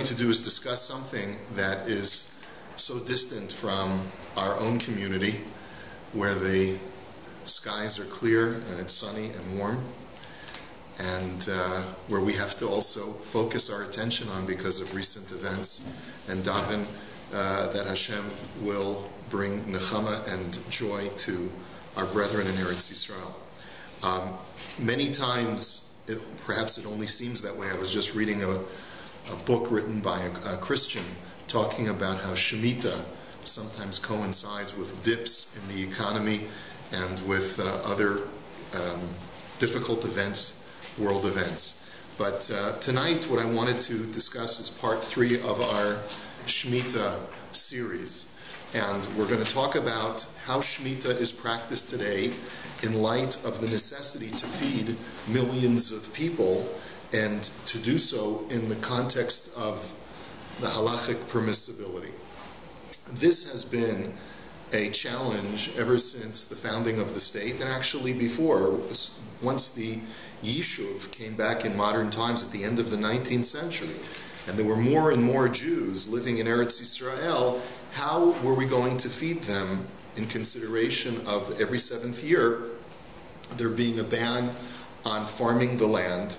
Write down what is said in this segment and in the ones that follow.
going to do is discuss something that is so distant from our own community, where the skies are clear and it's sunny and warm, and where we have to also focus our attention on because of recent events, and daven that Hashem will bring nechama and joy to our brethren in Eretz Yisrael. Many times, perhaps it only seems that way. I was just reading a book written by a Christian talking about how Shemitah sometimes coincides with dips in the economy and with other difficult events, world events. But tonight what I wanted to discuss is part 3 of our Shemitah series. And we're going to talk about how Shemitah is practiced today in light of the necessity to feed millions of people, and to do so in the context of the halachic permissibility. This has been a challenge ever since the founding of the state, and actually before. Once the Yishuv came back in modern times at the end of the 19th century, and there were more and more Jews living in Eretz Yisrael, how were we going to feed them in consideration of every 7th year there being a ban on farming the land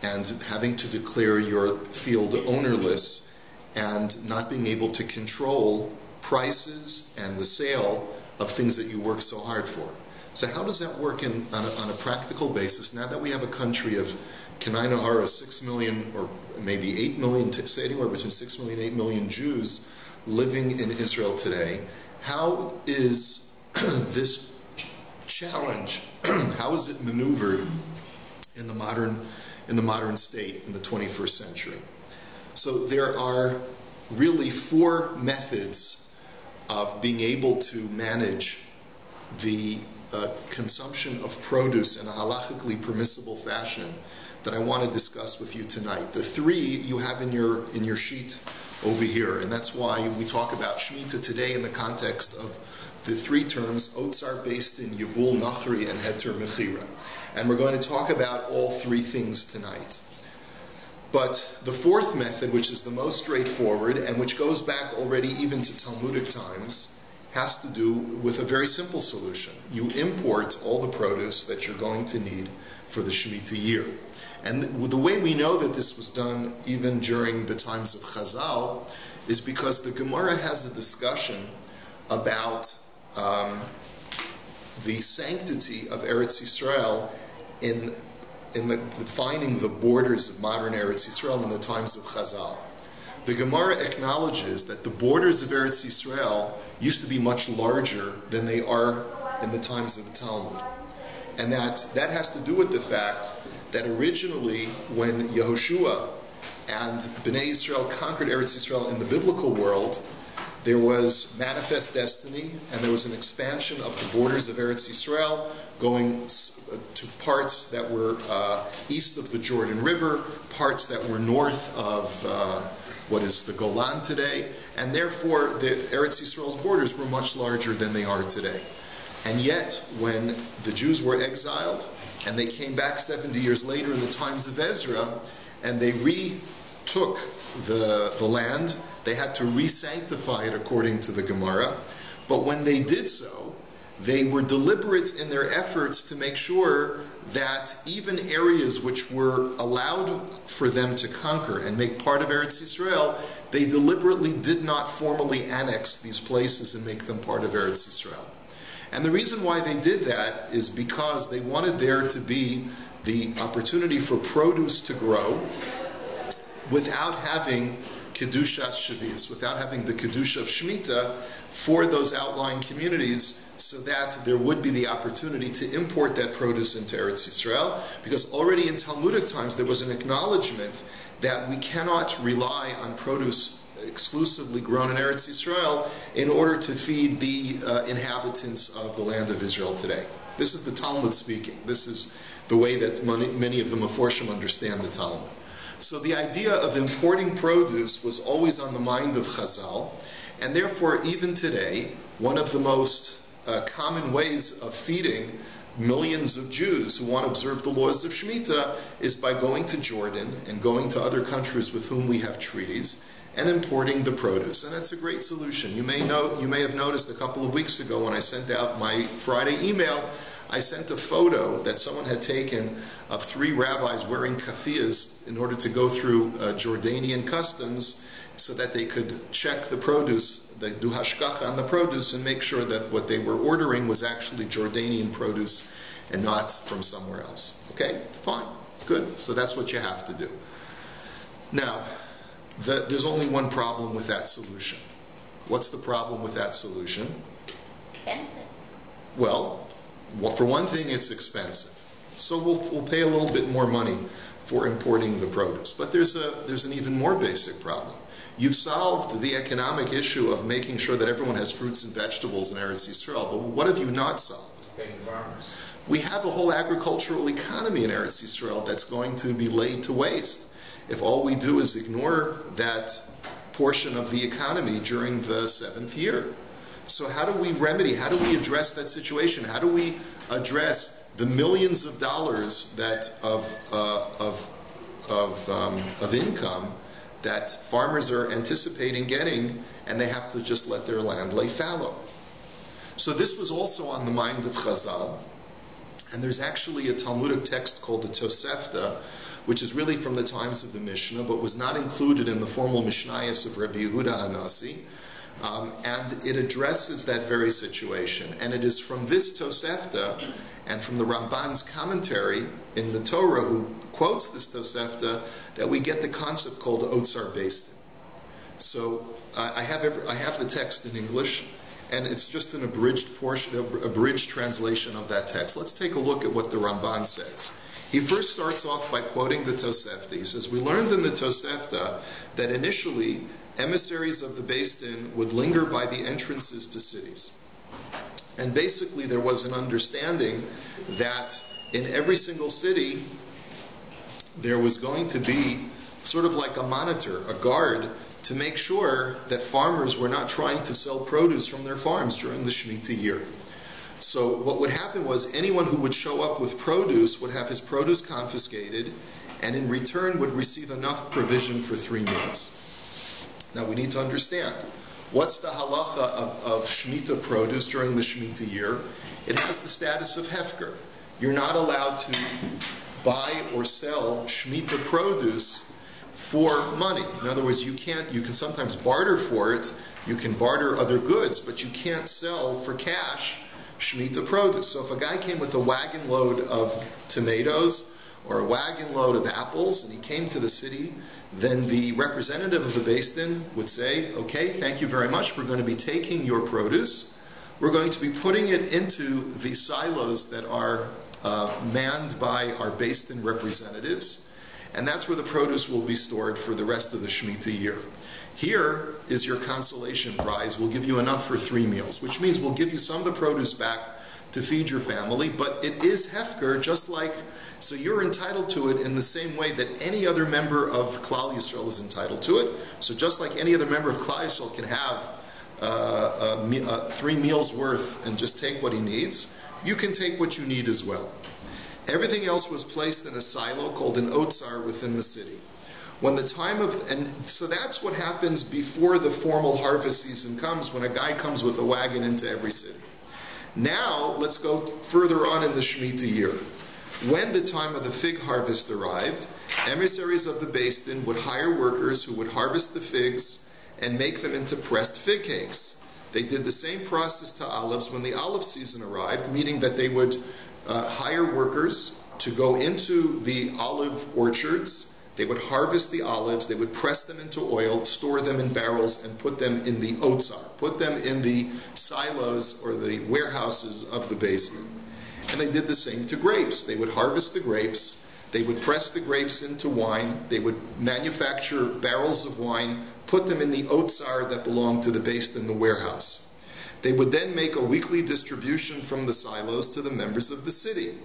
and having to declare your field ownerless and not being able to control prices and the sale of things that you work so hard for? So how does that work on a practical basis now that we have a country of Kenai 6 million or maybe 8 million, say anywhere between 6 million and 8 million Jews living in Israel today? How is this challenge, how is it maneuvered in the modern state in the 21st century? So there are really 4 methods of being able to manage the consumption of produce in a halachically permissible fashion that I want to discuss with you tonight. The 3 you have in your sheet over here, and that's why we talk about Shemitah today in the context of the 3 terms, Otzar based in Yevul, Nachri, and Heter Mechira. And we're going to talk about all 3 things tonight. But the 4th method, which is the most straightforward and which goes back already even to Talmudic times, has to do with a very simple solution. You import all the produce that you're going to need for the Shemitah year. And the way we know that this was done even during the times of Chazal is because the Gemara has a discussion about the sanctity of Eretz Yisrael in defining the borders of modern Eretz Yisrael in the times of Chazal. The Gemara acknowledges that the borders of Eretz Yisrael used to be much larger than they are in the times of the Talmud. And that has to do with the fact that originally when Yehoshua and Bnei Yisrael conquered Eretz Yisrael in the biblical world, there was manifest destiny, and there was an expansion of the borders of Eretz Yisrael going to parts that were east of the Jordan River, parts that were north of what is the Golan today, and therefore the Eretz Yisrael's borders were much larger than they are today. And yet, when the Jews were exiled, and they came back 70 years later in the times of Ezra, and they retook the land, they had to re-sanctify it according to the Gemara. But when they did so, they were deliberate in their efforts to make sure that even areas which were allowed for them to conquer and make part of Eretz Yisrael, they deliberately did not formally annex these places and make them part of Eretz Yisrael. And the reason why they did that is because they wanted there to be the opportunity for produce to grow without having Kedushas Shavias, without having the Kedusha of Shemitah for those outlying communities, so that there would be the opportunity to import that produce into Eretz Yisrael, because already in Talmudic times there was an acknowledgement that we cannot rely on produce exclusively grown in Eretz Yisrael in order to feed the inhabitants of the land of Israel today. This is the Talmud speaking. This is the way that many of the Meforshim understand the Talmud. So the idea of importing produce was always on the mind of Chazal, and therefore even today, one of the most common ways of feeding millions of Jews who want to observe the laws of Shemitah is by going to Jordan and going to other countries with whom we have treaties and importing the produce. And that's a great solution. You may have noticed a couple of weeks ago when I sent out my Friday email, I sent a photo that someone had taken of 3 rabbis wearing kafiyas in order to go through Jordanian customs so that they could check the produce, they do hashgacha on the produce and make sure that what they were ordering was actually Jordanian produce and not from somewhere else. Okay, fine, good. So that's what you have to do. Now, there's only one problem with that solution. What's the problem with that solution? Expensive. Well, for one thing, it's expensive. So we'll pay a little bit more money for importing the produce. But there's an even more basic problem. You've solved the economic issue of making sure that everyone has fruits and vegetables in Eretz Yisrael, but what have you not solved? Paying farmers. We have a whole agricultural economy in Eretz Yisrael that's going to be laid to waste if all we do is ignore that portion of the economy during the 7th year. So how do we address that situation? How do we address the millions of dollars that of income that farmers are anticipating getting, and they have to just let their land lay fallow? So this was also on the mind of Chazal, and there's actually a Talmudic text called the Tosefta, which is really from the times of the Mishnah, but was not included in the formal Mishnayos of Rabbi Yehuda Hanasi, and it addresses that very situation. And it is from this Tosefta and from the Ramban's commentary in the Torah, who quotes this Tosefta, that we get the concept called Otzar Beis Din. So I have the text in English, and it's just an abridged portion, abridged translation of that text. Let's take a look at what the Ramban says. He first starts off by quoting the Tosefta. He says, we learned in the Tosefta that initially emissaries of the Beis Din would linger by the entrances to cities. And basically there was an understanding that in every single city there was going to be sort of like a monitor, a guard, to make sure that farmers were not trying to sell produce from their farms during the Shemitah year. So what would happen was anyone who would show up with produce would have his produce confiscated, and in return would receive enough provision for 3 meals. Now we need to understand, what's the halacha of Shemitah produce during the Shemitah year? It has the status of hefker. You're not allowed to buy or sell Shemitah produce for money. In other words, you can sometimes barter for it, you can barter other goods, but you can't sell for cash Shemitah produce. So if a guy came with a wagon load of tomatoes or a wagon load of apples and he came to the city, then the representative of the Beis Din would say, okay, thank you very much, we're going to be taking your produce, we're going to be putting it into the silos that are manned by our Beis Din representatives, and that's where the produce will be stored for the rest of the Shemitah year. Here is your consolation prize. We'll give you enough for 3 meals, which means we'll give you some of the produce back to feed your family, but it is hefker, just like, so you're entitled to it in the same way that any other member of Klal Yisrael is entitled to it. So just like any other member of Klal Yisrael can have 3 meals worth and just take what he needs, you can take what you need as well. Everything else was placed in a silo called an otzar within the city. When the time of, and so that's what happens before the formal harvest season comes, when a guy comes with a wagon into every city. Now, let's go further on in the Shemitah year. When the time of the fig harvest arrived, emissaries of the Beis Din would hire workers who would harvest the figs and make them into pressed fig cakes. They did the same process to olives when the olive season arrived, meaning that they would hire workers to go into the olive orchards. They would harvest the olives, they would press them into oil, store them in barrels, and put them in the otzar, put them in the silos or the warehouses of the Beis Din. And they did the same to grapes. They would harvest the grapes, they would press the grapes into wine, they would manufacture barrels of wine, put them in the otzar that belonged to the Beis Din, the warehouse. They would then make a weekly distribution from the silos to the members of the city.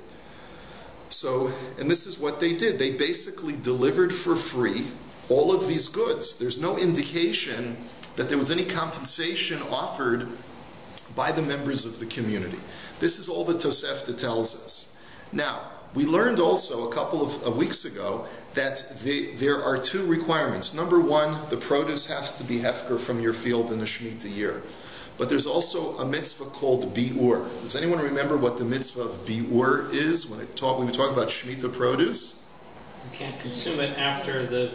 So, and this is what they did. They basically delivered for free all of these goods. There's no indication that there was any compensation offered by the members of the community. This is all the Tosefta tells us. Now, we learned also a couple of weeks ago that there are two requirements. Number one, the produce has to be hefker from your field in a Shemitah year. But there's also a mitzvah called bi'ur. Does anyone remember what the mitzvah of bi'ur is when we talk about Shemitah produce? You can't consume it after the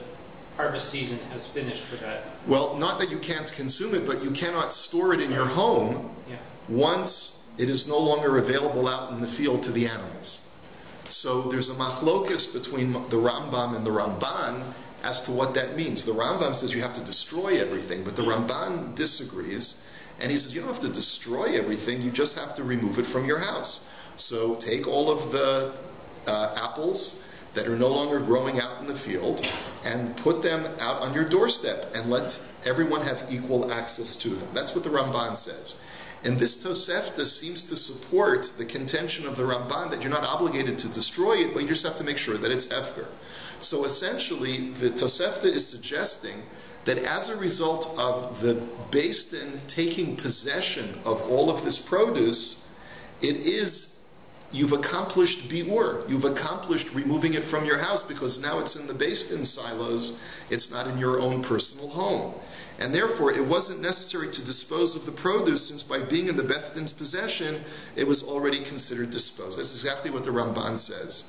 harvest season has finished for that. Well, not that you can't consume it, but you cannot store it in your home once it is no longer available out in the field to the animals. So there's a machlokes between the Rambam and the Ramban as to what that means. The Rambam says you have to destroy everything, but the Ramban disagrees, and he says you don't have to destroy everything, you just have to remove it from your house. So take all of the apples that are no longer growing out in the field and put them out on your doorstep and let everyone have equal access to them. That's what the Ramban says. And this Tosefta seems to support the contention of the Ramban that you're not obligated to destroy it, but you just have to make sure that it's hefker. So essentially, the Tosefta is suggesting that as a result of the Beis Din taking possession of all of this produce, you've accomplished bi'ur. You've accomplished removing it from your house because now it's in the Beis Din silos. It's not in your own personal home. And therefore, it wasn't necessary to dispose of the produce since by being in the Beis Din's possession, it was already considered disposed. That's exactly what the Ramban says.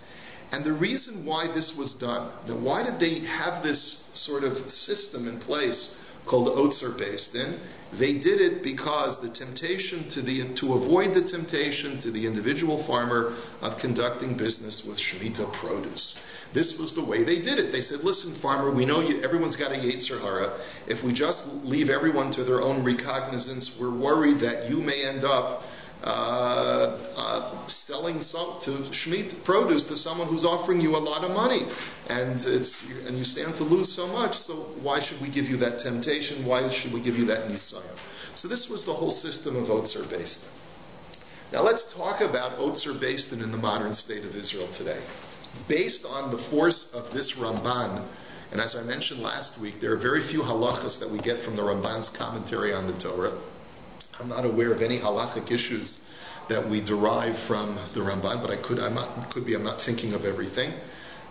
And the reason why this was done, now why did they have this sort of system in place called Otzer Beis Din? They did it because the temptation to avoid the temptation to the individual farmer of conducting business with Shemitah produce. This was the way they did it. They said, listen, farmer, we know everyone's got a Yetzer Hara. If we just leave everyone to their own recognizance, we're worried that you may end up selling some to Shemitah produce to someone who's offering you a lot of money, and you stand to lose so much. So why should we give you that temptation? Why should we give you that nisayon? So this was the whole system of Otzer Beis Din. Now let's talk about Otzer Beis Din in the modern state of Israel today. Based on the force of this Ramban, and as I mentioned last week, there are very few halachas that we get from the Ramban's commentary on the Torah. I'm not aware of any halachic issues that we derive from the Ramban, but I'm not thinking of everything.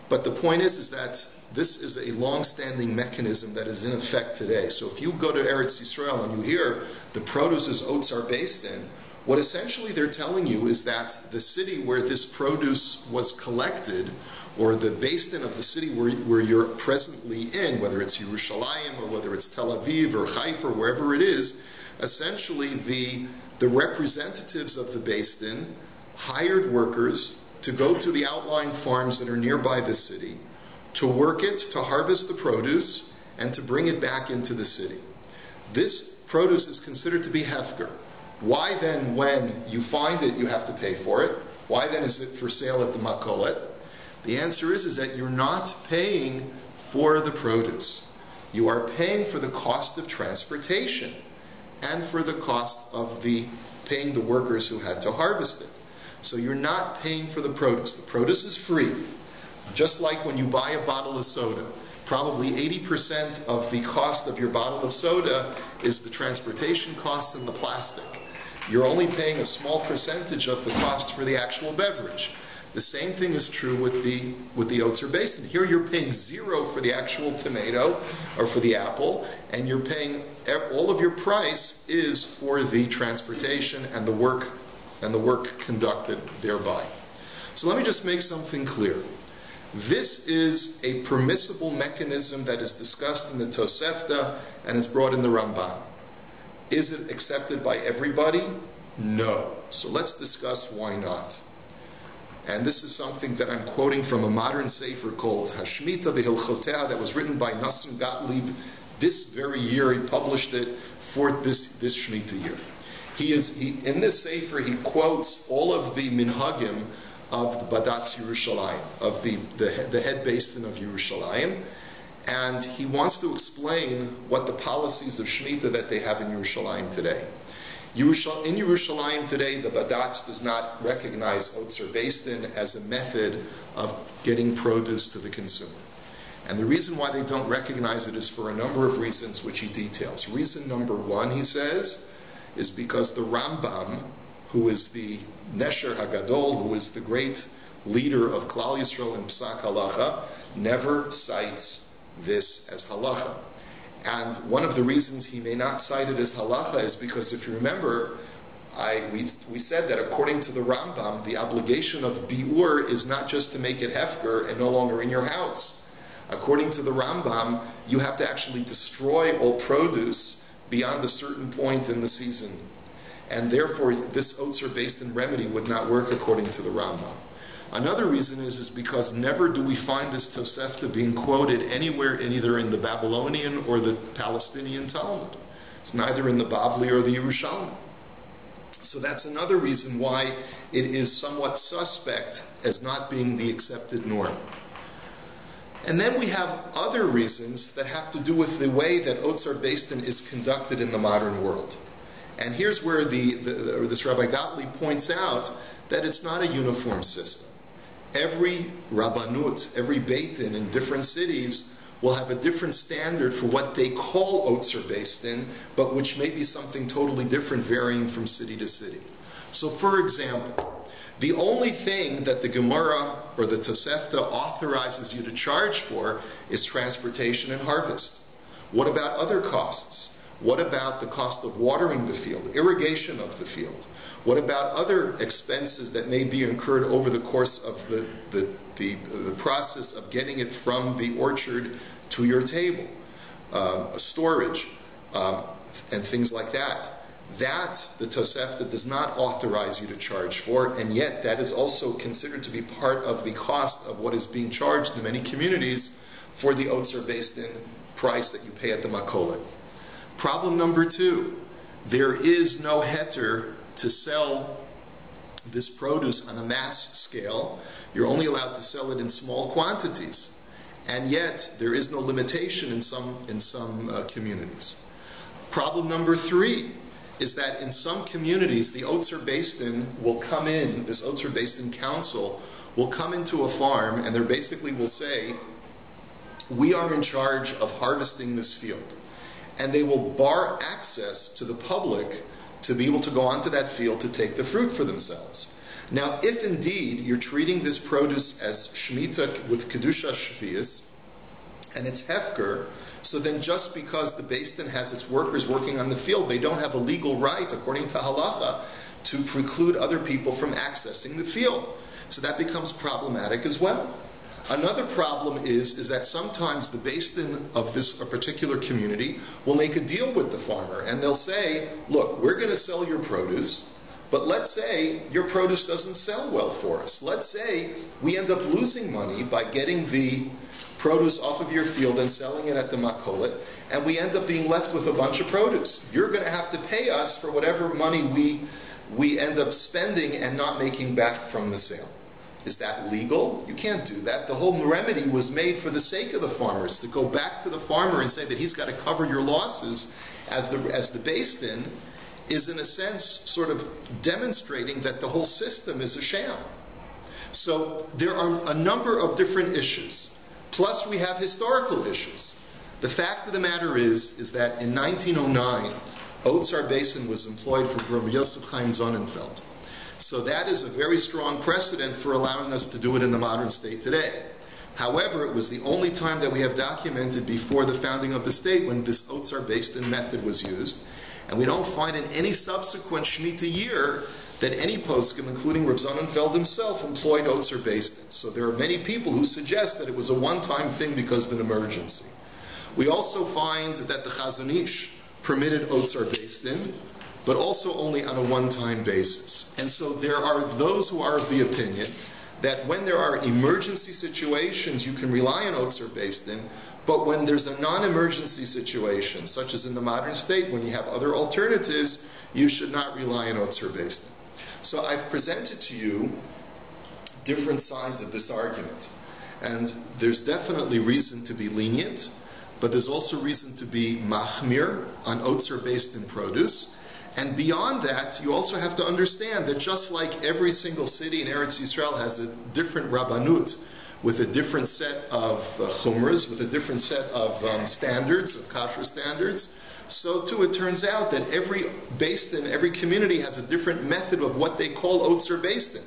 But the point is that this is a long-standing mechanism that is in effect today. So if you go to Eretz Yisrael and you hear the produce is Otzer Beis Din, what essentially they're telling you is that the city where this produce was collected, or the Beis Din of the city where you're presently in, whether it's Yerushalayim or whether it's Tel Aviv or Haifa or wherever it is, essentially the representatives of the Beis Din hired workers to go to the outlying farms that are nearby the city, to work it, to harvest the produce, and to bring it back into the city. This produce is considered to be hefker. Why then, when you find it, you have to pay for it? Why then is it for sale at the makolet? The answer is that you're not paying for the produce. You are paying for the cost of transportation and for the cost of paying the workers who had to harvest it. So you're not paying for the produce. The produce is free. Just like when you buy a bottle of soda, probably 80% of the cost of your bottle of soda is the transportation costs and the plastic. You're only paying a small percentage of the cost for the actual beverage. The same thing is true with the Otzer Beis Din. Here you're paying zero for the actual tomato or for the apple, and you're paying all of your price is for the transportation and the work conducted thereby. So let me just make something clear. This is a permissible mechanism that is discussed in the Tosefta and is brought in the Ramban. Is it accepted by everybody? No. So let's discuss why not. And this is something that I'm quoting from a modern sefer called Hashmita V'Hilchotah that was written by Nassim Gottlieb this very year. He published it for this Shemitah year. In this sefer he quotes all of the minhagim of the Badatz Yerushalayim, of the head Beis Din of Yerushalayim, and he wants to explain what the policies of Shemitah that they have in Yerushalayim today. In Yerushalayim today, the Badatz does not recognize Otzer Beis Din as a method of getting produce to the consumer. And the reason why they don't recognize it is for a number of reasons which he details. Reason number one, he says, is because the Rambam, who is the Nesher Hagadol, who is the great leader of Klal Yisrael in Psak Halacha, never cites this as halacha. And one of the reasons he may not cite it as halacha is because, if you remember, we said that according to the Rambam, the obligation of bi'ur is not just to make it hefker and no longer in your house. According to the Rambam, you have to actually destroy all produce beyond a certain point in the season. And therefore, this otzer-based remedy would not work according to the Rambam. Another reason is because never do we find this Tosefta being quoted anywhere, either in the Babylonian or the Palestinian Talmud. It's neither in the Bavli or the Yerushalmi. So that's another reason why it is somewhat suspect as not being the accepted norm. And then we have other reasons that have to do with the way that Otzar Beistin is conducted in the modern world. And here's where this Rabbi Gottlieb points out that it's not a uniform system. Every Rabbanut, every Beitin in different cities will have a different standard for what they call Otzar Beistin, but which may be something totally different, varying from city to city. So, for example, the only thing that the Gemara or the Tosefta authorizes you to charge for is transportation and harvest. What about other costs? What about the cost of watering the field, irrigation of the field? What about other expenses that may be incurred over the course of the process of getting it from the orchard to your table, storage, and things like that? That the Tosefta does not authorize you to charge for, and yet that is also considered to be part of the cost of what is being charged in many communities for the Otzar-based price that you pay at the Makolet. Problem number 2, there is no heter to sell this produce on a mass scale. You're only allowed to sell it in small quantities, and yet there is no limitation in some communities. Problem number 3 is that in some communities the Otzar-based will come in, this Otzar-based council will come into a farm, and they basically will say, we are in charge of harvesting this field. And they will bar access to the public to be able to go onto that field to take the fruit for themselves. Now, if indeed you're treating this produce as Shemitah with Kedusha Shvius, and it's Hefker, so then just because the Beis Din has its workers working on the field, they don't have a legal right, according to halacha, to preclude other people from accessing the field. So that becomes problematic as well. Another problem is that sometimes the Beis Din of this particular community will make a deal with the farmer, and they'll say, look, we're going to sell your produce, but let's say your produce doesn't sell well for us. Let's say we end up losing money by getting the produce off of your field and selling it at the Makolet, and we end up being left with a bunch of produce. You're going to have to pay us for whatever money we end up spending and not making back from the sale. Is that legal? You can't do that. The whole remedy was made for the sake of the farmers, to go back to the farmer and say that he's got to cover your losses as the Beis Din is, in a sense, sort of demonstrating that the whole system is a sham. So there are a number of different issues. Plus we have historical issues. The fact of the matter is that in 1909, Otzar Beisin was employed for Rabbi Yosef Chaim Sonnenfeld. So that is a very strong precedent for allowing us to do it in the modern state today. However, it was the only time that we have documented before the founding of the state when this Otzar-based method was used. And we don't find in any subsequent Shemitah year that any poskim, including Reb Sonnenfeld himself, employed Otzar-based. So there are many people who suggest that it was a one-time thing because of an emergency. We also find that the Chazon Ish permitted Otzar-based, but also only on a one-time basis. And so there are those who are of the opinion that when there are emergency situations, you can rely on Otzar-based, but when there's a non-emergency situation, such as in the modern state, when you have other alternatives, you should not rely on Otzar-based. So I've presented to you different sides of this argument. And there's definitely reason to be lenient, but there's also reason to be machmir on Otzar-based produce. And beyond that, you also have to understand that just like every single city in Eretz Yisrael has a different rabbanut, with a different set of chumras, with a different set of standards, of kashrut standards, so too it turns out that every Beis Din, every community has a different method of what they call Otzer Beis Din.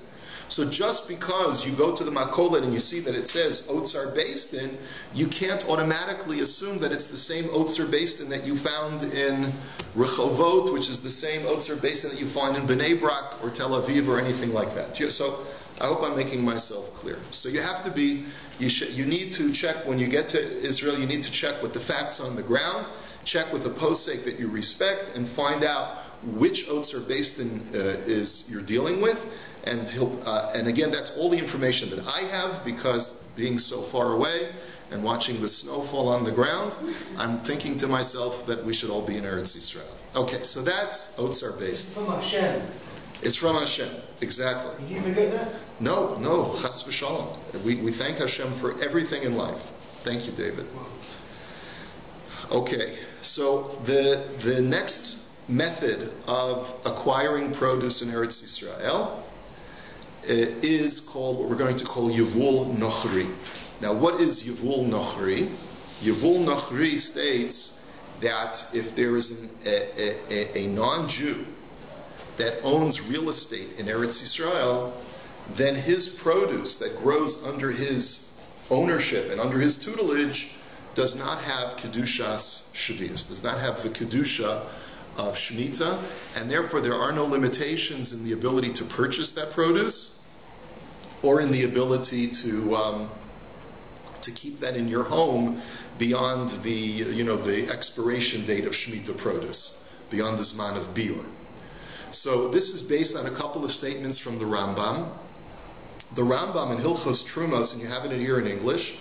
So just because you go to the Makolet and you see that it says Otzer Beis Din, you can't automatically assume that it's the same Otzer Beis Din that you found in Rehovot, which is the same Otzer Beis Din that you find in Bnei Brak or Tel Aviv or anything like that. So I hope I'm making myself clear. So you have to be, you need to check when you get to Israel, you need to check with the facts on the ground, check with a posek that you respect, and find out which Otzer Beis Din is you're dealing with. And again, that's all the information that I have, because being so far away and watching the snow fall on the ground, I'm thinking to myself that we should all be in Eretz Yisrael. Okay, so that's Otzer Beis Din. From Hashem. It's from Hashem, exactly. Did you forget that? No, chas v'shalom. We thank Hashem for everything in life. Thank you, David. Okay, so the next method of acquiring produce in Eretz Yisrael is called what we're going to call Yevul Nochri. Now, what is Yevul Nochri? Yevul Nochri states that if there is a non-Jew that owns real estate in Eretz Yisrael, then his produce that grows under his ownership and under his tutelage does not have Kedushas Shavias, does not have the Kedusha of Shemitah, and therefore there are no limitations in the ability to purchase that produce or in the ability to keep that in your home beyond the expiration date of Shemitah produce, beyond the Zman of Biur. So this is based on a couple of statements from the Rambam. The Rambam in Hilchos Trumos, and you have it here in English,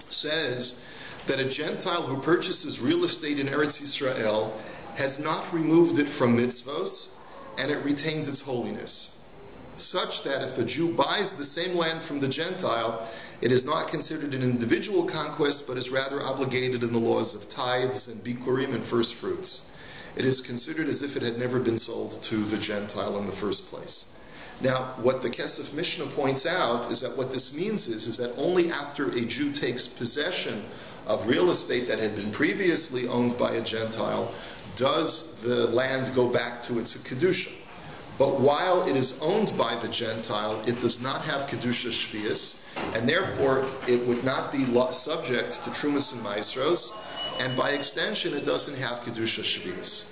says that a Gentile who purchases real estate in Eretz Yisrael has not removed it from mitzvos, and it retains its holiness, such that if a Jew buys the same land from the Gentile, it is not considered an individual conquest, but is rather obligated in the laws of tithes and bikurim and first fruits. It is considered as if it had never been sold to the Gentile in the first place. Now, what the Kesef Mishnah points out is that what this means is that only after a Jew takes possession of real estate that had been previously owned by a Gentile does the land go back to its Kedusha. But while it is owned by the Gentile, it does not have Kedusha Shvius, and therefore it would not be subject to Trumas and Maasros, and by extension it doesn't have Kedusha Shvius.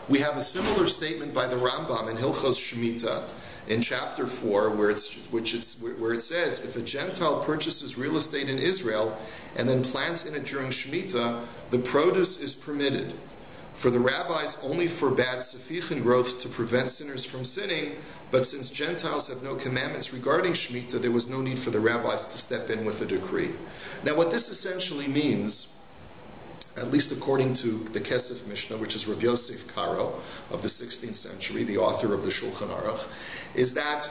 We have a similar statement by the Rambam in Hilchos Shemittah in chapter 4, where it says, if a Gentile purchases real estate in Israel and then plants in it during Shemitah, the produce is permitted. For the rabbis only forbade sefichin growth to prevent sinners from sinning, but since Gentiles have no commandments regarding Shemitah, there was no need for the rabbis to step in with a decree. Now what this essentially means, at least according to the Kesef Mishnah, which is Rav Yosef Karo of the 16th century, the author of the Shulchan Aruch, is that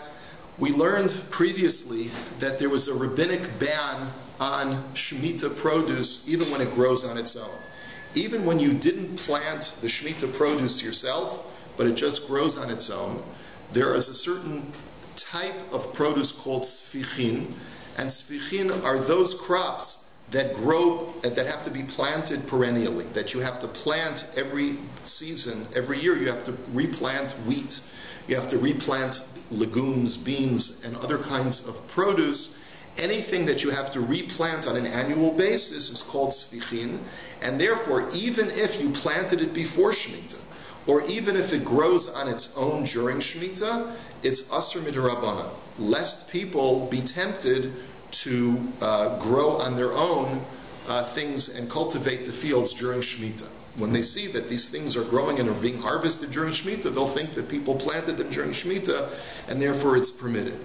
we learned previously that there was a rabbinic ban on Shemitah produce even when it grows on its own. Even when you didn't plant the Shemitah produce yourself, but it just grows on its own, there is a certain type of produce called sfichin, and sfichin are those crops that grow, that have to be planted perennially, that you have to plant every season, every year you have to replant wheat, you have to replant legumes, beans, and other kinds of produce. Anything that you have to replant on an annual basis is called sfichin, and therefore, even if you planted it before Shemitah, or even if it grows on its own during Shemitah, it's asur midrabanan, lest people be tempted to grow on their own things and cultivate the fields during Shemitah. When they see that these things are growing and are being harvested during Shemitah, they'll think that people planted them during Shemitah, and therefore it's permitted.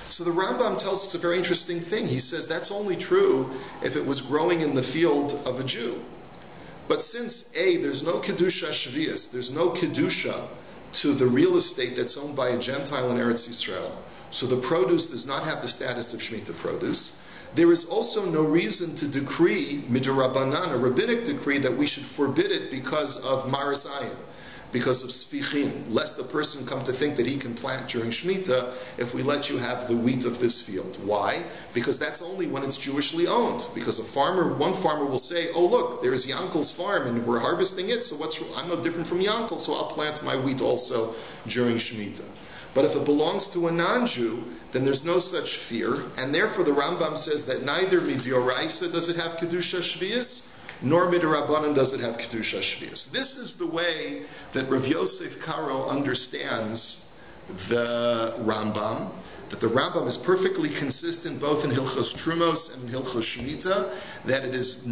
So the Rambam tells us a very interesting thing. He says that's only true if it was growing in the field of a Jew. But since, there's no Kedusha Shvius, there's no Kedusha to the real estate that's owned by a Gentile in Eretz Yisrael, so the produce does not have the status of Shemitah produce, there is also no reason to decree, midrabanan, a rabbinic decree, that we should forbid it because of Maras Ayin, because of sfichin, lest the person come to think that he can plant during Shemitah if we let you have the wheat of this field. Why? Because that's only when it's Jewishly owned. Because one farmer will say, oh look, there's Yankel's farm and we're harvesting it, so I'm no different from Yankel, so I'll plant my wheat also during Shemitah. But if it belongs to a non-Jew, then there's no such fear, and therefore the Rambam says that neither midioraisa does it have kedusha shvius, nor midrabanan does it have kedusha shvius. This is the way that Rav Yosef Karo understands the Rambam. That the Rambam is perfectly consistent both in Hilchos Trumos and in Hilchos Shemittah. That it is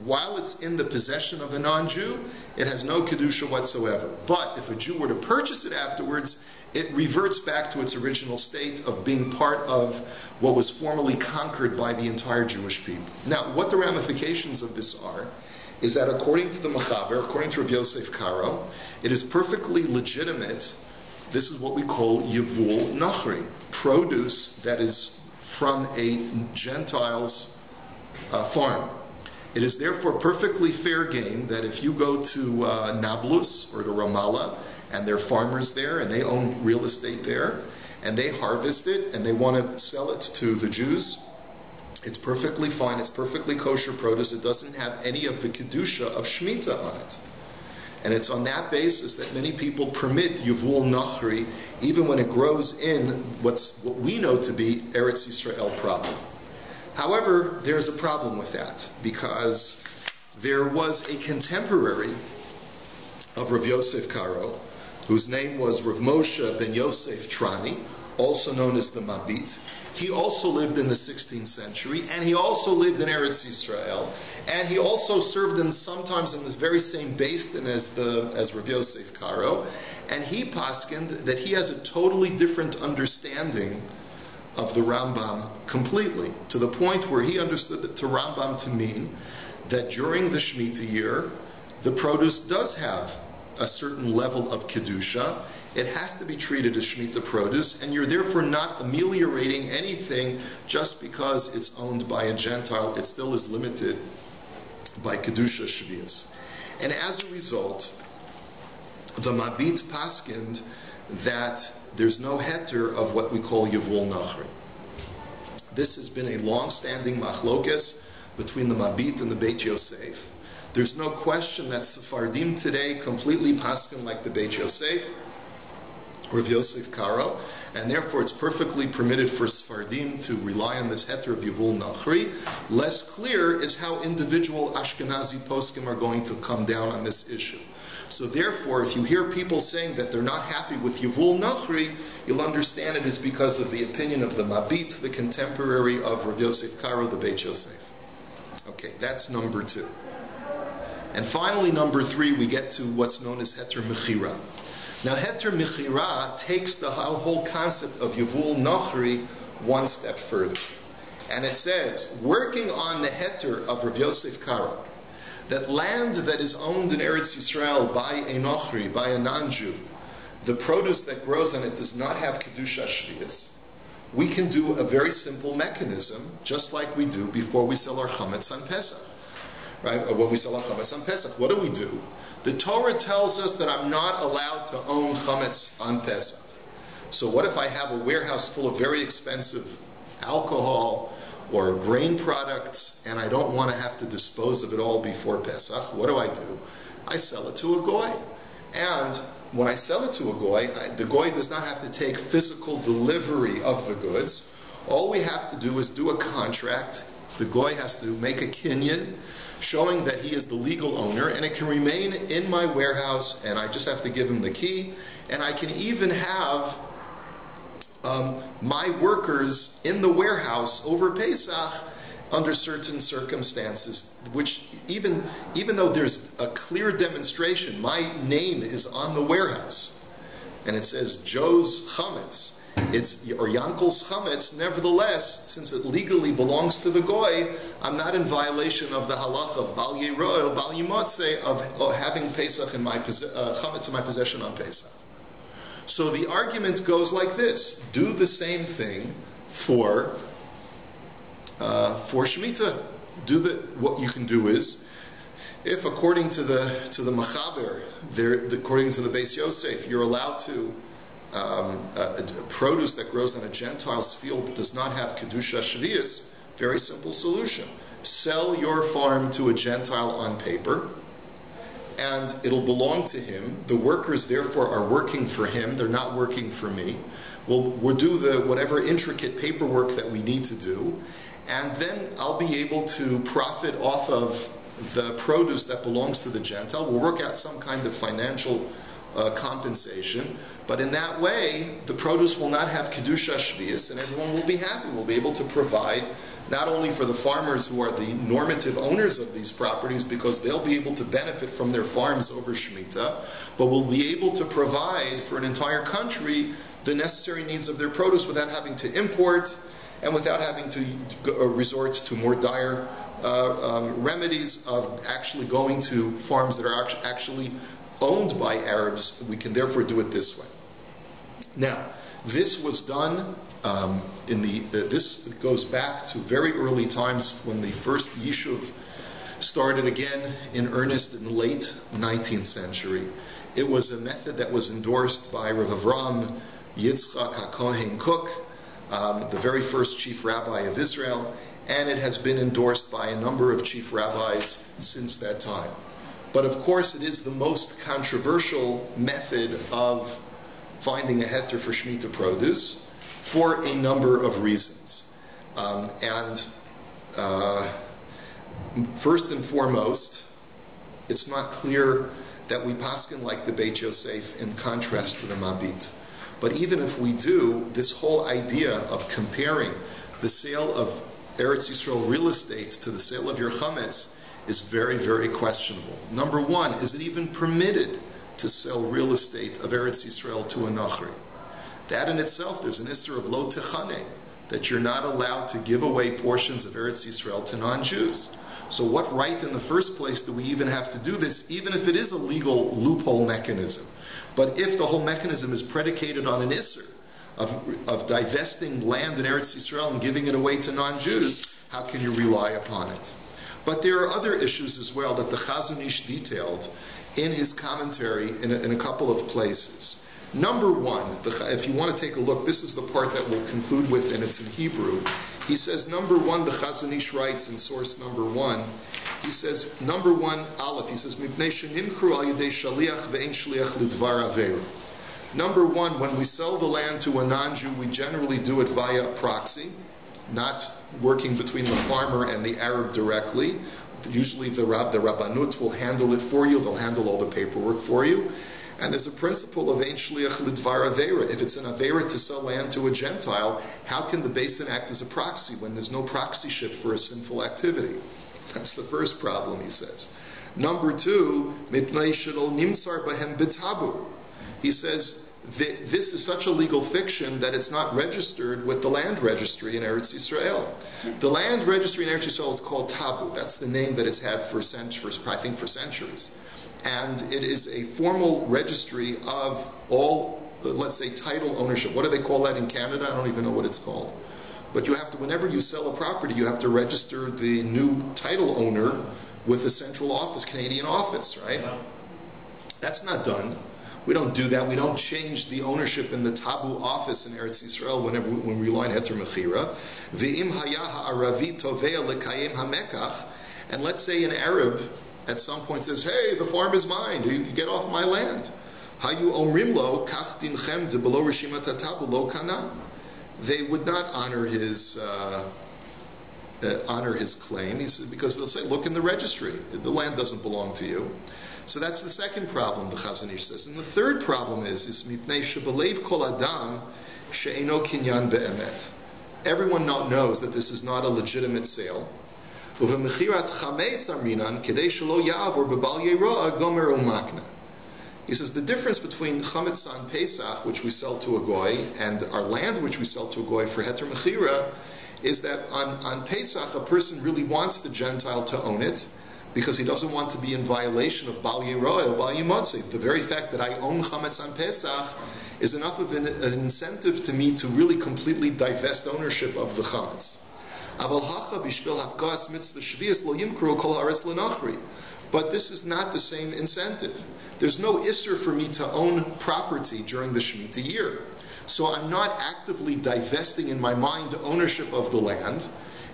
while it's in the possession of a non-Jew, it has no kedusha whatsoever. But if a Jew were to purchase it afterwards, it reverts back to its original state of being part of what was formerly conquered by the entire Jewish people. Now, what the ramifications of this are, is that according to the Mechaber, according to Rav Yosef Karo, it is perfectly legitimate. This is what we call Yevul Nachri, produce that is from a Gentile's farm. It is therefore perfectly fair game that if you go to Nablus or to Ramallah, and there are farmers there, and they own real estate there, and they harvest it, and they want to sell it to the Jews, it's perfectly fine, it's perfectly kosher produce, it doesn't have any of the Kedusha of Shemitah on it. And it's on that basis that many people permit Yevul Nachri, even when it grows in what we know to be Eretz Yisrael proper. However, there's a problem with that, because there was a contemporary of Rav Yosef Karo, whose name was Rav Moshe ben Yosef Trani, also known as the Mabit. He also lived in the 16th century, and he also lived in Eretz Yisrael, and he also served sometimes in this very same Beis Din as Rav Yosef Karo, and he paskined that he has a totally different understanding of the Rambam completely, to the point where he understood the Rambam to mean that during the Shemitah year, the produce does have a certain level of Kedusha. It has to be treated as Shemitah produce, and you're therefore not ameliorating anything just because it's owned by a Gentile. It still is limited by Kedusha Shvius. And as a result, the Mabit paskind that there's no heter of what we call Yevul Nachri. This has been a long-standing machlokes between the Mabit and the BAYT Yosef. There's no question that Sephardim today completely paskin like the BAYT Yosef, Rav Yosef Karo, and therefore it's perfectly permitted for Sephardim to rely on this heter of Yevul Nachri. Less clear is how individual Ashkenazi poskim are going to come down on this issue. So therefore, if you hear people saying that they're not happy with Yevul Nachri, you'll understand it is because of the opinion of the Mabit, the contemporary of Rav Yosef Karo, the BAYT Yosef. Okay, that's number 2. And finally, number 3, we get to what's known as Heter Mechira. Now, Heter Mechira takes the whole concept of Yevul Nachri one step further. And it says, working on the Heter of Rav Yosef Karo, that land that is owned in Eretz Yisrael by a Nachri, by a non-Jew, the produce that grows on it does not have Kedusha Shvius, we can do a very simple mechanism, just like we do before we sell our chametz on Pesach. Right? Or when we sell our chametz on Pesach, what do? The Torah tells us that I'm not allowed to own chametz on Pesach. So what if I have a warehouse full of very expensive alcohol or grain products, and I don't want to have to dispose of it all before Pesach? What do? I sell it to a goy. And when I sell it to a goy, the goy does not have to take physical delivery of the goods. All we have to do is do a contract. The goy has to make a kinyan, showing that he is the legal owner, and it can remain in my warehouse, and I just have to give him the key. And I can even have my workers in the warehouse over Pesach under certain circumstances, which even though there's a clear demonstration, my name is on the warehouse, and it says Joe's Chametz, or Yankel's Chametz, nevertheless, since it legally belongs to the Goy, I'm not in violation of the halacha of Bal Yeroel, Bal Yimotze, of having Pesach in my Chametz in my possession on Pesach. So the argument goes like this: do the same thing for Shemitah. What you can do is If, according to the Machaber, according to the Beis Yosef, you're allowed to produce that grows on a Gentile's field does not have kedusha shvius, very simple solution: sell your farm to a Gentile on paper, and it'll belong to him. The workers, therefore, are working for him; they're not working for me. We'll do whatever intricate paperwork that we need to do, and then I'll be able to profit off of the produce that belongs to the Gentile. We'll work out some kind of financial compensation, but in that way, the produce will not have kedusha shvius, and everyone will be happy. We'll be able to provide not only for the farmers who are the normative owners of these properties, because they'll be able to benefit from their farms over Shemitah, but we'll be able to provide for an entire country the necessary needs of their produce without having to import and without having to resort to more dire remedies of actually going to farms that are actually owned by Arabs. We can therefore do it this way. Now, this was done this goes back to very early times when the first Yishuv started again in earnest in the late 19th century. It was a method that was endorsed by Rav Avram Yitzchak HaKohen Cook, the very first chief rabbi of Israel, and it has been endorsed by a number of chief rabbis since that time. But of course, it is the most controversial method of finding a heter for Shemitah produce for a number of reasons. First and foremost, it's not clear that we paskin like the Beit Yosef in contrast to the Mabit. But even if we do, this whole idea of comparing the sale of Eretz Yisrael real estate to the sale of your chametz is very, very questionable. Number one, is it even permitted to sell real estate of Eretz Yisrael to a Nachri? That in itself, there's an issur of lo techane, that you're not allowed to give away portions of Eretz Yisrael to non-Jews. So what right in the first place do we even have to do this, even if it is a legal loophole mechanism? But if the whole mechanism is predicated on an issur of divesting land in Eretz Yisrael and giving it away to non-Jews, how can you rely upon it? But there are other issues as well that the Chazon Ish detailed in his commentary in a couple of places. Number one, if you want to take a look, this is the part that we'll conclude with, and it's in Hebrew. He says, number one, the Chazon Ish writes in source number one, he says, number one, Aleph, he says, Mipnei shenimkru al yedei shaliach ve'en shliach lidvar aveira. Number one, when we sell the land to a non-Jew, we generally do it via proxy, not working between the farmer and the Arab directly. Usually the Rabbanut will handle it for you, they'll handle all the paperwork for you. And there's a principle of ein shliach lidvar aveira. If it's an aveira to sell land to a Gentile, how can the basin act as a proxy when there's no proxyship for a sinful activity? That's the first problem, he says. Number two, mipnei shelo nimtzar bahem bitabu. He says, this is such a legal fiction that it's not registered with the land registry in Eretz Yisrael. The land registry in Eretz Yisrael is called tabu. That's the name that it's had for centuries. And it is a formal registry of all, let's say, title ownership. What do they call that in Canada? I don't even know what it's called. But you have to, whenever you sell a property, you have to register the new title owner with the central office, Canadian office, right? That's not done. We don't do that. We don't change the ownership in the tabu office in Eretz Yisrael when we rely on heter mechira. V'im haya ha'aravi tovea lekayem hamekach. And let's say an Arab at some point says, hey, the farm is mine. You get off my land. Hayu omrim lo kach dinchem de below rishimat tabu lo kana. They would not honor his claim. He said, because they'll say, look in the registry. The land doesn't belong to you. So that's the second problem, the Chazon Ish says. And the third problem is mipnei shebelev kol adam she'eno kinyan be'emet. Everyone knows that this is not a legitimate sale. Uvemechirat chametz arminan kedei shelo ya'avor bebal yeroa gomer u'makna. He says the difference between chametz on Pesach, which we sell to a goy, and our land, which we sell to a goy for heter mechira, is that on Pesach a person really wants the Gentile to own it, because he doesn't want to be in violation of Bal Yeroel, Bal Yimotzi. The very fact that I own Chametz on Pesach is enough of an incentive to me to really completely divest ownership of the Chametz. But this is not the same incentive. There's no isser for me to own property during the Shemitah year. So I'm not actively divesting in my mind ownership of the land,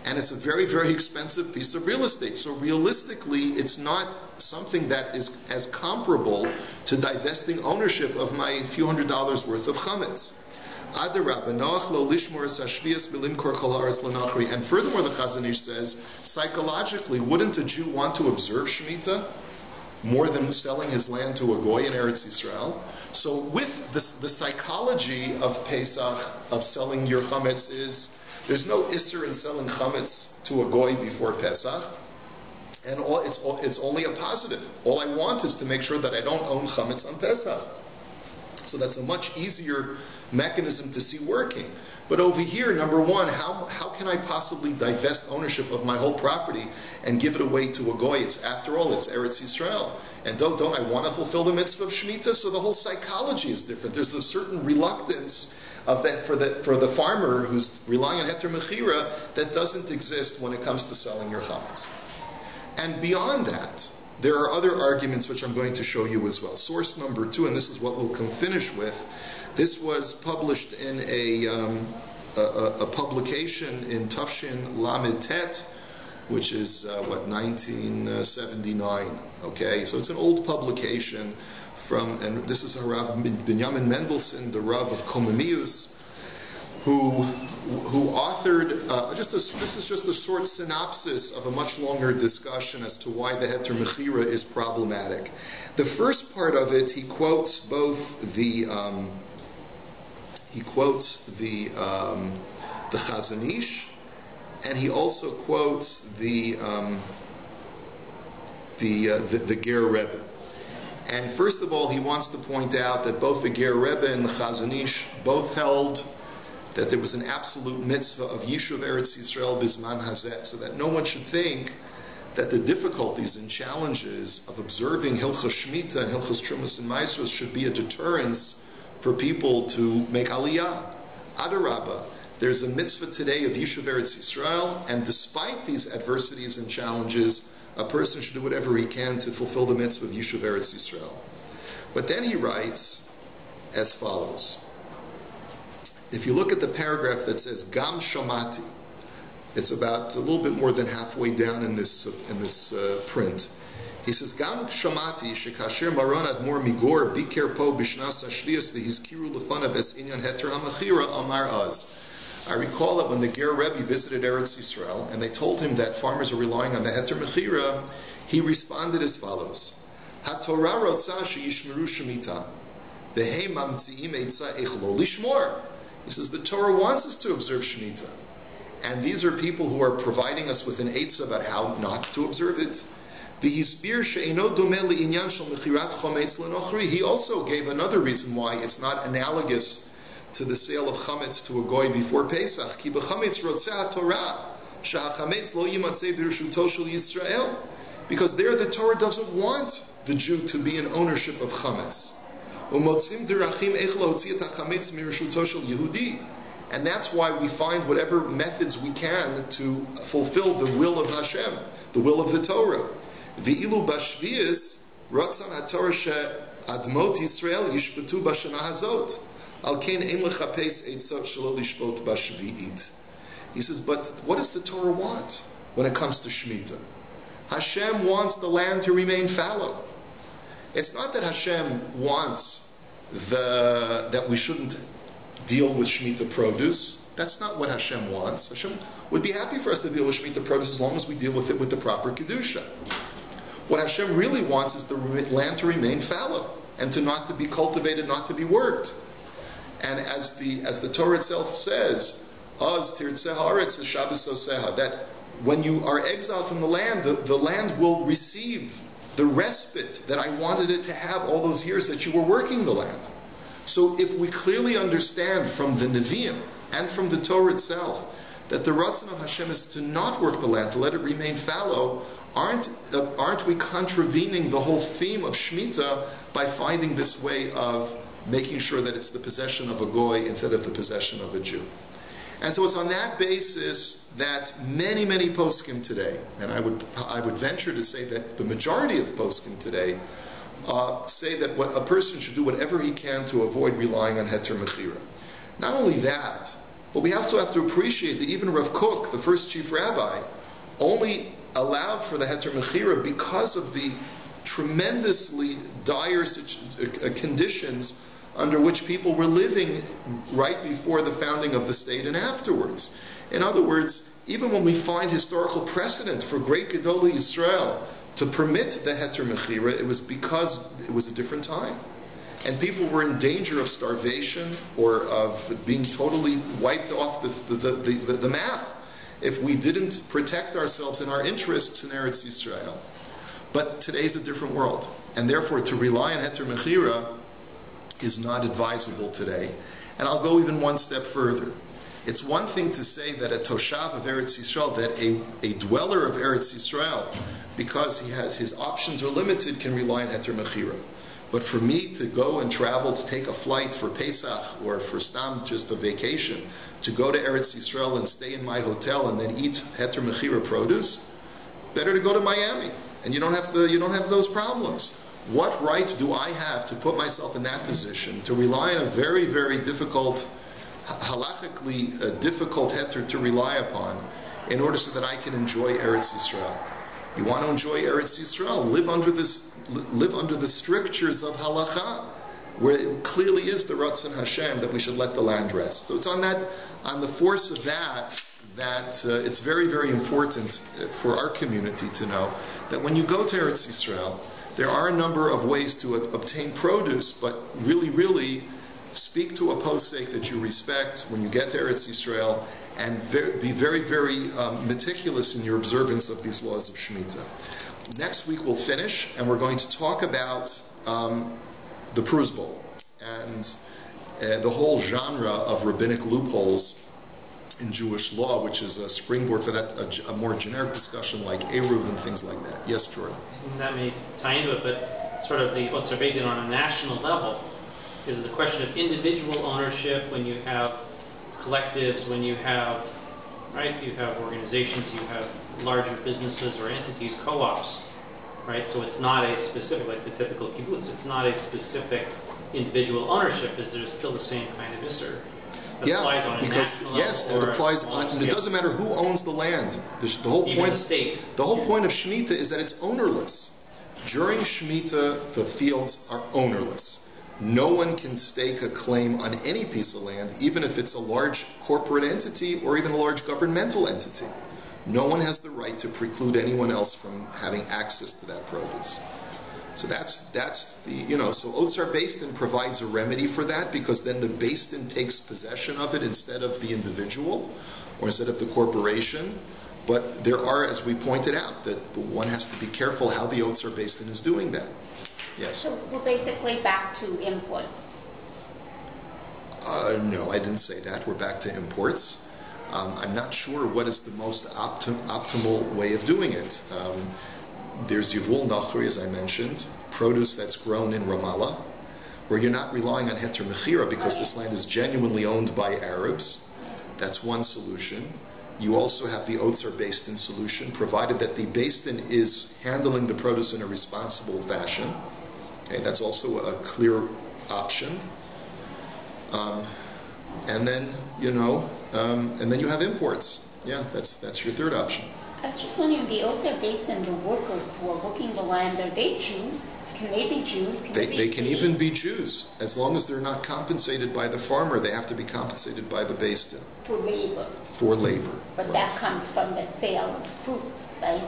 and it's a very, very expensive piece of real estate. So realistically, it's not something that is as comparable to divesting ownership of my few $100s worth of chametz. And furthermore, the Chazon Ish says, psychologically, wouldn't a Jew want to observe Shemitah more than selling his land to a goy in Eretz Yisrael? So with this, the psychology of Pesach, of selling your chametz, is there's no isser in selling chametz to a goy before Pesach, and it's only a positive. All I want is to make sure that I don't own chametz on Pesach. So that's a much easier mechanism to see working. But over here, number one, how can I possibly divest ownership of my whole property and give it away to a goy? After all, it's Eretz Yisrael. And don't I want to fulfill the mitzvah of Shemitah? So the whole psychology is different. There's a certain reluctance of that for the farmer who's relying on heter mechira that doesn't exist when it comes to selling your chametz. And beyond that, there are other arguments which I'm going to show you as well. Source number 2, and this is what we'll finish with. This was published in a publication in Tafshin Lamed Tet, which is 1979. Okay, so it's an old publication and this is Rav Binyamin Mendelssohn, the Rav of Komemius, who authored, this is just a short synopsis of a much longer discussion as to why the heter mechira is problematic. The first part of it, he quotes both the Chazon Ish, and he also quotes the Ger Rebbe. And first of all, he wants to point out that both the Ger Rebbe and the Chazon Ish both held that there was an absolute mitzvah of Yishuv Eretz Yisrael Bizman Hazeh, so that no one should think that the difficulties and challenges of observing Hilchos Shemittah and Hilchos Trumas and Maasros should be a deterrence for people to make Aliyah. Adarabah, there's a mitzvah today of Yishuv Eretz Yisrael, and despite these adversities and challenges, a person should do whatever he can to fulfill the mitzvah of Yishuv Eretz Yisrael. But then he writes as follows. If you look at the paragraph that says Gam Shamati, it's about a little bit more than halfway down in this print. He says Gam Shamati shekasher maron admor migor biker po bishnas hashvius v'hizkiru lefanav es inyan heter hamachira amar az. I recall that when the Ger Rebbe visited Eretz Yisrael and they told him that farmers are relying on the heter mechira, he responded as follows: HaTorah rotza sheyishmeru shemitah v'hei mamtziim eitza eich lo lishmor. He says the Torah wants us to observe Shemitah. And these are people who are providing us with an eitzah about how not to observe it. He also gave another reason why it's not analogous to the sale of chametz to a goy before Pesach. Because there the Torah doesn't want the Jew to be in ownership of chametz. And that's why we find whatever methods we can to fulfill the will of Hashem, the will of the Torah. Ve'ilu bashvius ratzon haTorah she'admot Yisrael yishpetu b'shana hazot. Al kein ein lechapes eitzot shelo lishpot b'shvi'it. He says, but what does the Torah want when it comes to Shemitah? Hashem wants the land to remain fallow. It's not that Hashem wants that we shouldn't deal with Shemitah produce. That's not what Hashem wants. Hashem would be happy for us to deal with Shemitah produce as long as we deal with it with the proper Kedusha. What Hashem really wants is the land to remain fallow and not to be cultivated, not to be worked. And as the Torah itself says, Az tirtzeh haaretz l'shabbos oseha, that when you are exiled from the land land will receive the respite that I wanted it to have all those years that you were working the land. So if we clearly understand from the Nevi'im and from the Torah itself that the Ratzon of Hashem is to not work the land, to let it remain fallow, aren't we contravening the whole theme of Shemitah by finding this way of making sure that it's the possession of a goy instead of the possession of a Jew? And so it's on that basis that many, many poskim today, and I would venture to say that the majority of poskim today say that a person should do whatever he can to avoid relying on heter mechira. Not only that, but we also have to appreciate that even Rav Kook, the first chief rabbi, only allowed for the heter mechira because of the tremendously dire conditions under which people were living right before the founding of the state and afterwards. In other words, even when we find historical precedent for great Gedolei Yisrael to permit the heter mechira, it was because it was a different time. And people were in danger of starvation or of being totally wiped off the map if we didn't protect ourselves and our interests in Eretz Yisrael. But today's a different world. And therefore, to rely on heter mechira is not advisable today. And I'll go even one step further. It's one thing to say that a toshav of Eretz Yisrael, that a dweller of Eretz Yisrael, because his options are limited, can rely on heter mechira. But for me to go and travel, to take a flight for Pesach or for Stam, just a vacation, to go to Eretz Yisrael and stay in my hotel and then eat heter mechira produce, better to go to Miami. And you don't have those problems. What right do I have to put myself in that position, to rely on a very, very difficult, halachically difficult heter to rely upon, in order so that I can enjoy Eretz Yisrael? You want to enjoy Eretz Yisrael, live under the strictures of halacha, where it clearly is the Ratzon Hashem that we should let the land rest. So it's on the force of that it's very, very important for our community to know that when you go to Eretz Yisrael, there are a number of ways to obtain produce, but really, really speak to a posek that you respect when you get to Eretz Yisrael, and be very, very meticulous in your observance of these laws of Shemitah. Next week we'll finish, and we're going to talk about the Pruz Bowl and the whole genre of rabbinic loopholes in Jewish law, which is a springboard for that, a more generic discussion like Eruv and things like that. Yes, Jordan? That may tie into it, but sort of what's debated on a national level is the question of individual ownership when you have collectives, when you have organizations, you have larger businesses or entities, co-ops, right? So it's not a specific, like the typical kibbutz, it's not a specific individual ownership, is there still the same kind of isser? Yeah, because yes, it applies on. It doesn't matter who owns the land. The whole Even point. the state. The whole point of Shemitah is that it's ownerless. During Shemitah, the fields are ownerless. No one can stake a claim on any piece of land, even if it's a large corporate entity or even a large governmental entity. No one has the right to preclude anyone else from having access to that produce. So that's the, so Otzar Beis Din provides a remedy for that, because then the Beis Din takes possession of it instead of the individual or instead of the corporation. But there are, as we pointed out, that one has to be careful how the Otzar Beis Din is doing that. Yes? So we're basically back to imports. No, I didn't say that. We're back to imports. I'm not sure what is the most optimal way of doing it. There's Yivul Nachri, as I mentioned, produce that's grown in Ramallah, where you're not relying on heter mechira because this land is genuinely owned by Arabs. That's one solution. You also have the Otzar Beis Din solution, provided that the Beis Din is handling the produce in a responsible fashion. Okay, that's also a clear option. And then you have imports. Yeah, that's your third option. I was just wondering, the Otzar Beis Din, the workers who are working the land, are they Jews? Can they be Jews? They can even be Jews. As long as they're not compensated by the farmer, they have to be compensated by the Beis Din. For labor. For labor. But right. That comes from the sale of the fruit, right?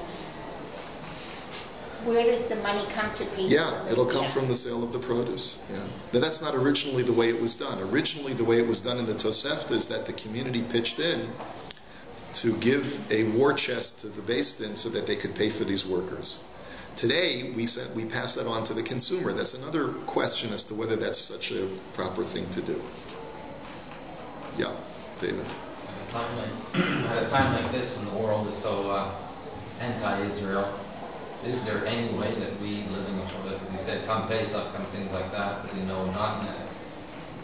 Where does the money come to pay? Yeah, it'll come from the sale of the produce. Yeah. But that's not originally the way it was done. Originally, the way it was done in the Tosefta is that the community pitched in to give a war chest to the Beis Din so that they could pay for these workers. Today, we pass that on to the consumer. That's another question as to whether that's such a proper thing to do. Yeah, David. At a time like this, when the world is so anti-Israel, is there any way that we, living, as you said, come Pesach, come things like that, but not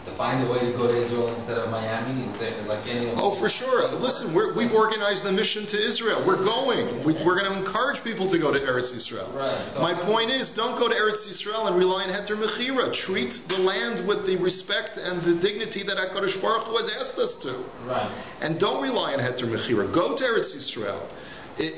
to find a way to go to Israel instead of Miami? Is there like any? Oh, for sure. Listen, we've organized the mission to Israel. We're going. We're going to encourage people to go to Eretz Yisrael. Right. So My point is, don't go to Eretz Yisrael and rely on heter mechira. Treat the land with the respect and the dignity that HaKadosh Baruch Hu has asked us to. Right. And don't rely on heter mechira. Go to Eretz Yisrael.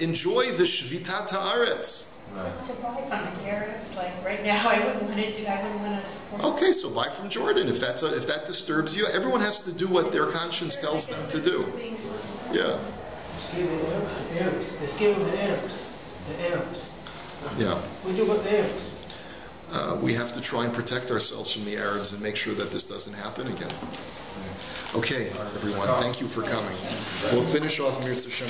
Enjoy the Shvitat Haaretz. Right. To buy from the Arabs, like right now, I wouldn't want to support. Okay, so buy from Jordan. If that disturbs you, everyone has to do what their conscience tells them to do. Yeah. Let's give them the Arabs. The Arabs. Yeah. We do what the Arabs. We have to try and protect ourselves from the Arabs and make sure that this doesn't happen again. Okay, everyone, thank you for coming. We'll finish off Mirza Shem.